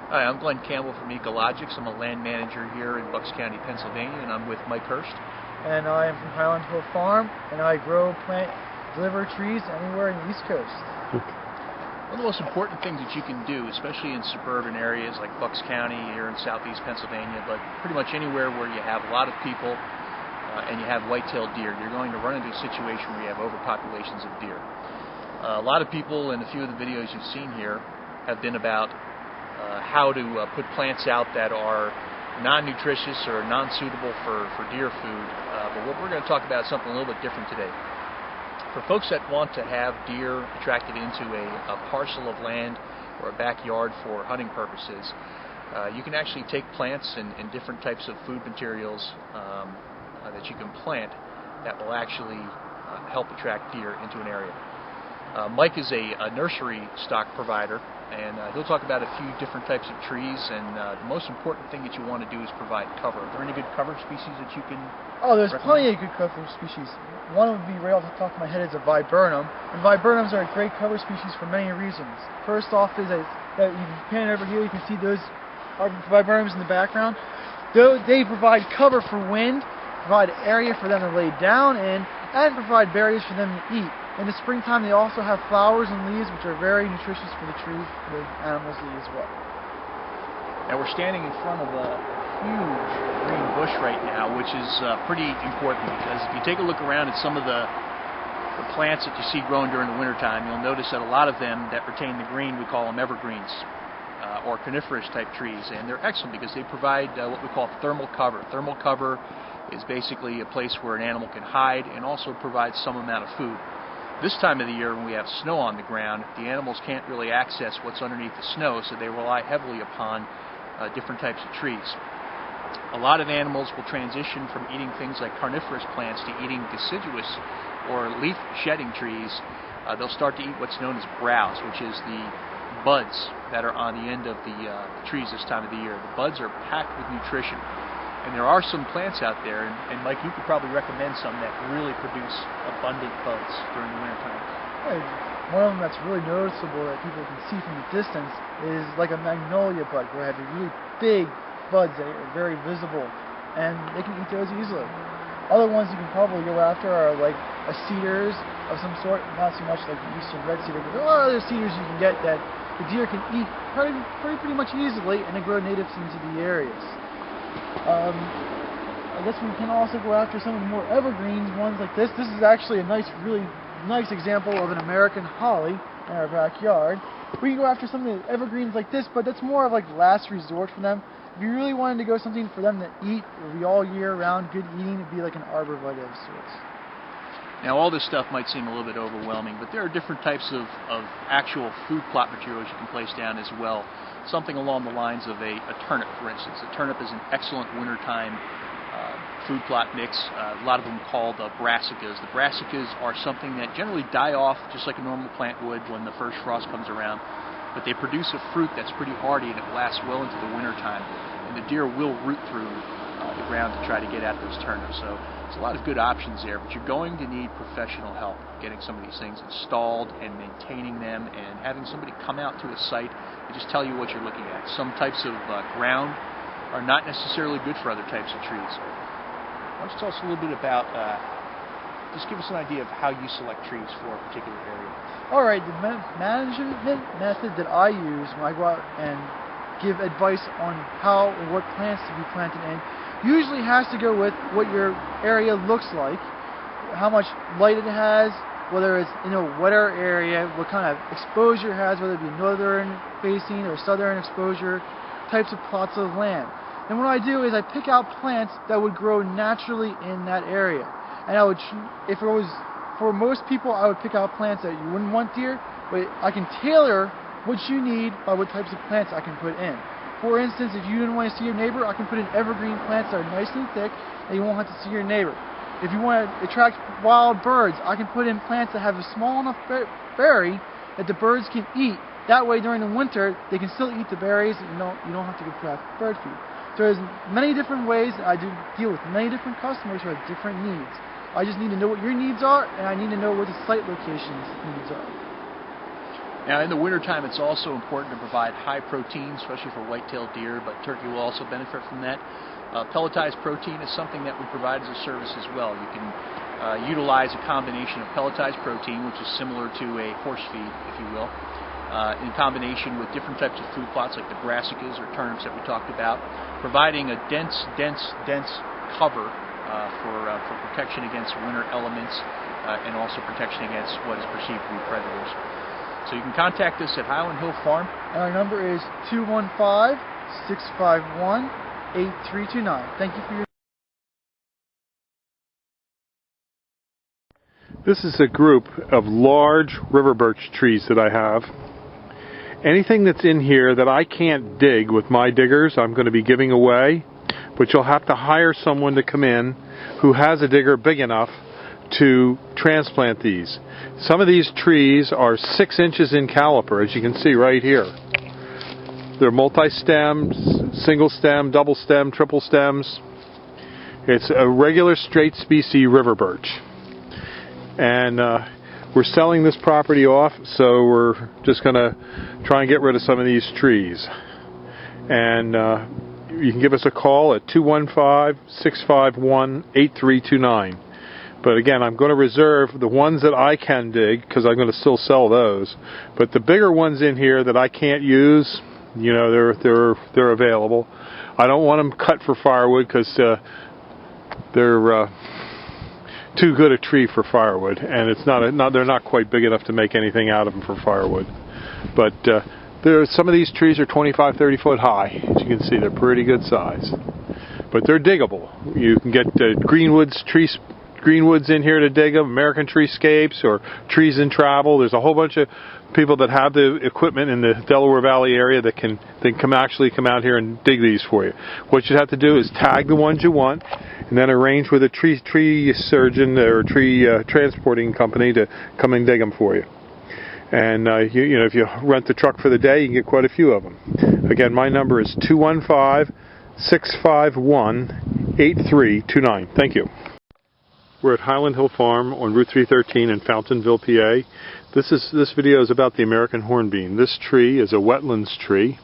Hi, I'm Glenn Campbell from Ecologics. I'm a land manager here in Bucks County, Pennsylvania, and I'm with Mike Hurst. And I am from Highland Hill Farm, and I grow, plant, deliver trees anywhere in the East Coast. One of the most important things that you can do, especially in suburban areas like Bucks County here in southeast Pennsylvania, but pretty much anywhere where you have a lot of people and you have white-tailed deer, you're going to run into a situation where you have overpopulations of deer. A lot of people in a few of the videos you've seen here have been about how to put plants out that are non-nutritious or non-suitable for deer food. But what we're going to talk about is something a little bit different today. For folks that want to have deer attracted into a parcel of land or a backyard for hunting purposes, you can actually take plants and different types of food materials that you can plant that will actually help attract deer into an area. Mike is a nursery stock provider, and he'll talk about a few different types of trees, and the most important thing that you want to do is provide cover. Are there any good cover species that you can there's recommend? Plenty of good cover species. One would be right off the top of my head is a viburnum, and viburnums are a great cover species for many reasons. First off is that if you pan over here, you can see those are viburnums in the background. They provide cover for wind, provide area for them to lay down in, and provide berries for them to eat. In the springtime, they also have flowers and leaves, which are very nutritious for the tree, for the animals to eat as well. Now we're standing in front of a huge green bush right now, which is pretty important, because if you take a look around at some of the plants that you see growing during the wintertime, you'll notice that a lot of them that retain the green, we call them evergreens or coniferous type trees, and they're excellent because they provide what we call thermal cover. Thermal cover is basically a place where an animal can hide and also provide some amount of food. This time of the year, when we have snow on the ground, the animals can't really access what's underneath the snow, so they rely heavily upon different types of trees. A lot of animals will transition from eating things like carnivorous plants to eating deciduous or leaf-shedding trees. They'll start to eat what's known as browse, which is the buds that are on the end of the trees this time of the year. The buds are packed with nutrition. And there are some plants out there, and Mike, you could probably recommend some that really produce abundant buds during the wintertime. One of them that's really noticeable that people can see from the distance is like a magnolia bud, where it has really big buds that are very visible, and they can eat those easily. Other ones you can probably go after are like a cedars of some sort, not so much like the eastern red cedar, but there are other cedars you can get that the deer can eat pretty much easily, and they grow native into the areas. I guess we can also go after some of the more evergreen ones like this. This is actually a really nice example of an American holly in our backyard. We can go after some of the evergreens like this, but that's more of like last resort for them. If you really wanted to go something for them to eat, it would be all year round, good eating, it'd be like an arborvitae of sorts. Now all this stuff might seem a little bit overwhelming, but there are different types of actual food plot materials you can place down as well. Something along the lines of a turnip, for instance. A turnip is an excellent wintertime food plot mix. A lot of them called brassicas. The brassicas are something that generally die off just like a normal plant would when the first frost comes around, but they produce a fruit that's pretty hardy and it lasts well into the wintertime, and the deer will root through the ground to try to get at those turnips. So there's a lot of good options there, but you're going to need professional help getting some of these things installed and maintaining them, and having somebody come out to a site and just tell you what you're looking at. Some types of ground are not necessarily good for other types of trees. Why don't you tell us a little bit about, just give us an idea of how you select trees for a particular area. Alright, the management method that I use when I go out and give advice on how or what plants to be planted in usually has to go with what your area looks like, how much light it has, whether it's in a wetter area, what kind of exposure it has, whether it be northern facing or southern exposure, types of plots of land. And what I do is I pick out plants that would grow naturally in that area. And I would, if it was for most people, I would pick out plants that you wouldn't want deer, but I can tailor what you need by what types of plants I can put in. For instance, if you didn't want to see your neighbor, I can put in evergreen plants that are nice and thick, and you won't have to see your neighbor. If you want to attract wild birds, I can put in plants that have a small enough berry that the birds can eat. That way, during the winter, they can still eat the berries, and you don't have to go craft bird food. So there's many different ways that I do deal with many different customers who have different needs. I just need to know what your needs are, and I need to know what the site location's needs are. Now in the wintertime it's also important to provide high protein, especially for white-tailed deer, but turkey will also benefit from that. Pelletized protein is something that we provide as a service as well. You can utilize a combination of pelletized protein, which is similar to a horse feed, if you will, in combination with different types of food plots like the brassicas or turnips that we talked about, providing a dense cover for protection against winter elements and also protection against what is perceived to be predators. So you can contact us at Highland Hill Farm. And our number is 215-651-8329. Thank you for your... This is a group of large river birch trees that I have. Anything that's in here that I can't dig with my diggers, I'm going to be giving away, but you'll have to hire someone to come in who has a digger big enough to transplant these. Some of these trees are 6 inches in caliper, as you can see right here. They're multi-stems, single stem, double stem, triple stems. It's a regular straight species river birch. And we're selling this property off, so we're just going to try and get rid of some of these trees. And you can give us a call at 215-651-8329. But again, I'm going to reserve the ones that I can dig, because I'm going to still sell those. But the bigger ones in here that I can't use, you know, they're available. I don't want them cut for firewood, because they're too good a tree for firewood, and they're not quite big enough to make anything out of them for firewood. But some of these trees are 25-30 foot high. As you can see, they're pretty good size. But they're diggable. You can get greenwoods in here to dig them, American treescapes or trees in travel. There's a whole bunch of people that have the equipment in the Delaware Valley area that can actually come out here and dig these for you. What you have to do is tag the ones you want, and then arrange with a tree surgeon or tree transporting company to come and dig them for you. And you know, if you rent the truck for the day, you can get quite a few of them. Again, my number is 215-651-8329. Thank you. We're at Highland Hill Farm on Route 313 in Fountainville, PA. This video is about the American hornbeam. This tree is a wetlands tree.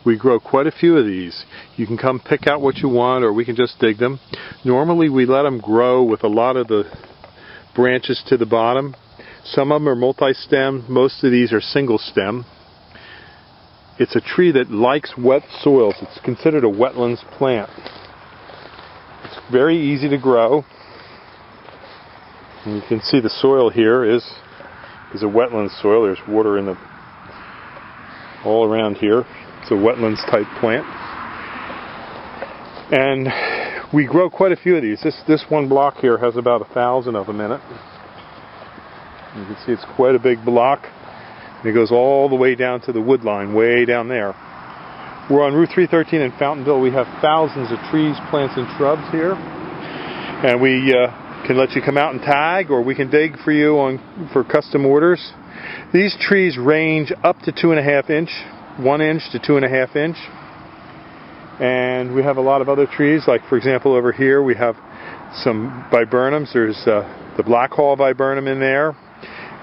We grow quite a few of these. You can come pick out what you want, or we can just dig them. Normally we let them grow with a lot of the branches to the bottom. Some of them are multi-stem. Most of these are single stem. It's a tree that likes wet soils. It's considered a wetlands plant. It's very easy to grow. And you can see the soil here is a wetland soil. There's water in all around here. It's a wetlands type plant. And we grow quite a few of these. This one block here has about 1,000 of them in it. You can see it's quite a big block. And it goes all the way down to the wood line, way down there. We're on Route 313 in Fountainville. We have thousands of trees, plants, and shrubs here. And we can let you come out and tag, or we can dig for you for custom orders. These trees range up to 2.5 inch, 1 inch to 2.5 inch. And we have a lot of other trees, like for example over here we have some viburnums. There's the black haw viburnum in there,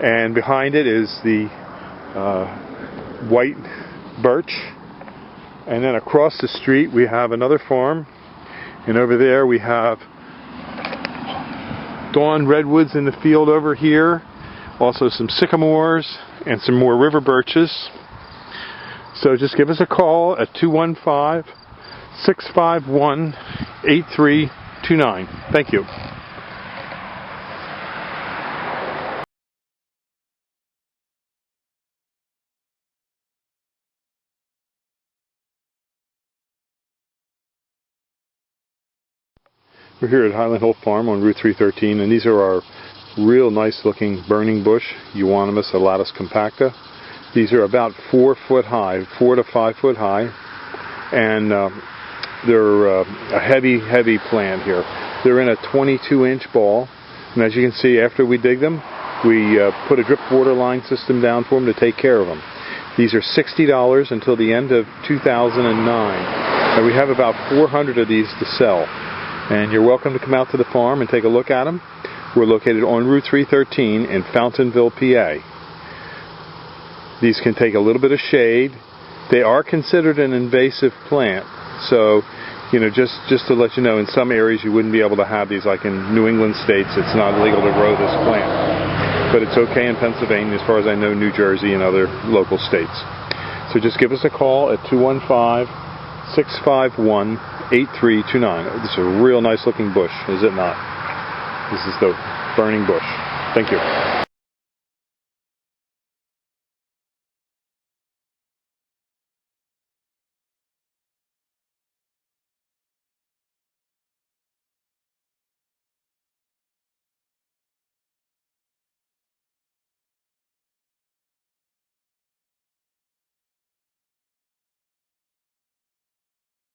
and behind it is the white birch. And then across the street we have another farm, and over there we have dawn redwoods in the field over here, also some sycamores and some more river birches. So just give us a call at 215-651-8329. Thank you. We're here at Highland Hill Farm on Route 313, and these are our real nice looking burning bush, Euonymus alatus compacta. These are about 4 foot high, 4 to 5 foot high, and they're a heavy plant here. They're in a 22-inch ball, and as you can see, after we dig them, we put a drip water line system down for them to take care of them. These are $60 until the end of 2009, and we have about 400 of these to sell. And you're welcome to come out to the farm and take a look at them. We're located on Route 313 in Fountainville, PA. These can take a little bit of shade. They are considered an invasive plant, so just to let you know, in some areas you wouldn't be able to have these. Like in New England states, it's not legal to grow this plant, but it's okay in Pennsylvania, as far as I know, New Jersey and other local states. So just give us a call at 215-651-8329. This is a real nice looking bush, is it not? This is the burning bush. Thank you.